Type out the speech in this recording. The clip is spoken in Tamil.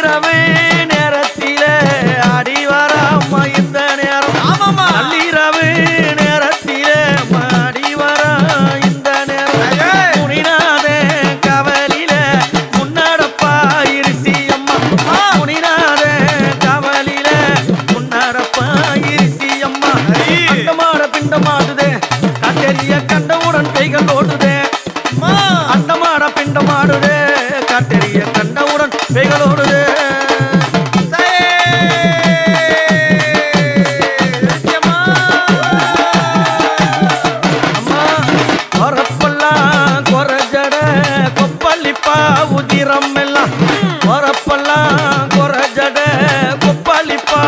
நள்ளிரவே நேரத்திலே ஆடி வராம இந்த நேரம் நள்ளிரவே நேரத்திலே ஆடி வரா இந்த நேரம் முனிநாதே கவலில முன்னடப்பா இருசி அம்மா முனிநாதே கவலில முன்னடப்பா இருசி அம்மா அண்டமாட பிண்டமாடுதே காட்டெரிய கண்டவுடன் கைகள் ஓடுதே அண்டமாட பிண்டமாடுதே காட்டெரிய கண்டவுடன் கைகள் ஓடுதே வரப்பெல்லாம் குறைஜட கொப்பளிப்பா உதிரம் எல்லாம் வரப்பெல்லாம் குறைஜட கொப்பளிப்பா